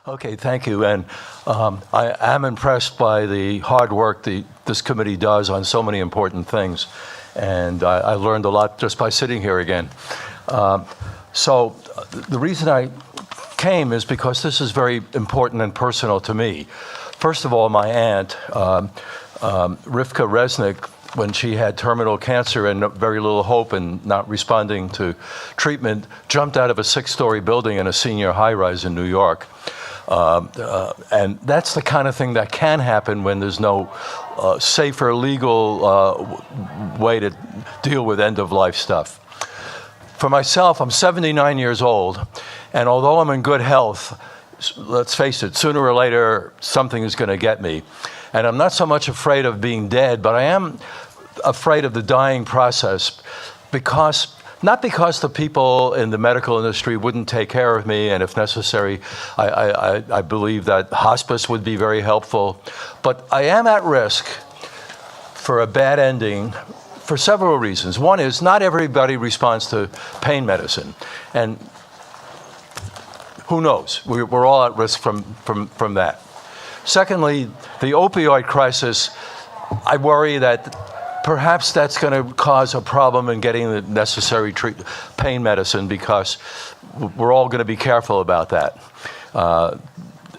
Okay, thank you. And I am impressed by the hard work this committee does on so many important things. And I learned a lot just by sitting here again. So the reason I came is because this is very important and personal to me. First of all, my aunt, Rifka Reznick, when she had terminal cancer and very little hope and not responding to treatment, jumped out of a 6-story building in a senior high-rise in New York. And that's the kind of thing that can happen when there's no safer legal way to deal with end-of-life stuff. For myself, I'm 79 years old, and although I'm in good health, let's face it, sooner or later, something is going to get me. And I'm not so much afraid of being dead, but I am afraid of the dying process not because the people in the medical industry wouldn't take care of me, and if necessary, I believe that hospice would be very helpful, but I am at risk for a bad ending for several reasons. One is not everybody responds to pain medicine, and who knows? We're all at risk from that. Secondly, the opioid crisis, I worry that perhaps that's going to cause a problem in getting the necessary pain medicine because we're all going to be careful about that.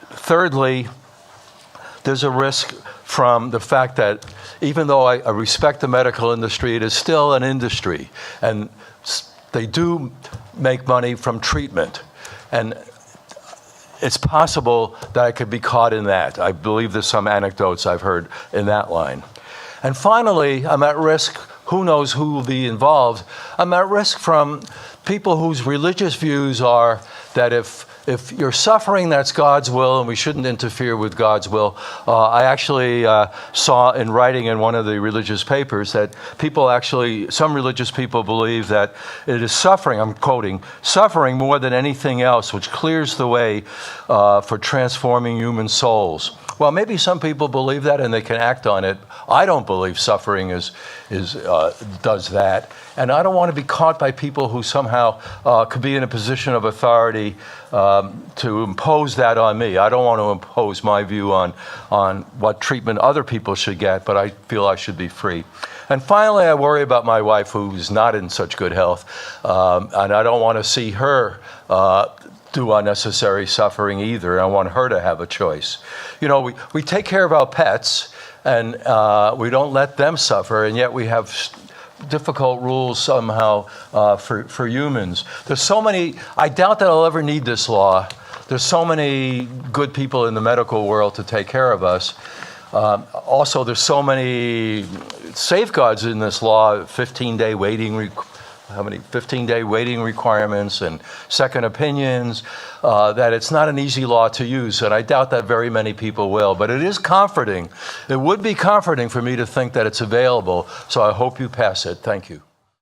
Thirdly, there's a risk from the fact that even though I respect the medical industry, it is still an industry, and they do make money from treatment. And it's possible that I could be caught in that. I believe there's some anecdotes I've heard in that line. And finally, I'm at risk, who knows who will be involved, I'm at risk from people whose religious views are that if you're suffering, that's God's will, and we shouldn't interfere with God's will. I actually saw in writing in one of the religious papers that some religious people believe that it is suffering, I'm quoting, suffering more than anything else, which clears the way for transforming human souls. Well, maybe some people believe that and they can act on it. I don't believe suffering does that. And I don't want to be caught by people who somehow could be in a position of authority to impose that on me. I don't want to impose my view on what treatment other people should get, but I feel I should be free. And finally, I worry about my wife, who's not in such good health, and I don't want to see her do unnecessary suffering either. I want her to have a choice. You know, we take care of our pets, and we don't let them suffer, and yet we have difficult rules somehow for humans. There's so many, I doubt that I'll ever need this law. There's so many good people in the medical world to take care of us. Also, there's so many safeguards in this law, 15-day waiting 15-day waiting requirements and second opinions, that it's not an easy law to use, and I doubt that very many people will. But it is comforting. It would be comforting for me to think that it's available, so I hope you pass it. Thank you.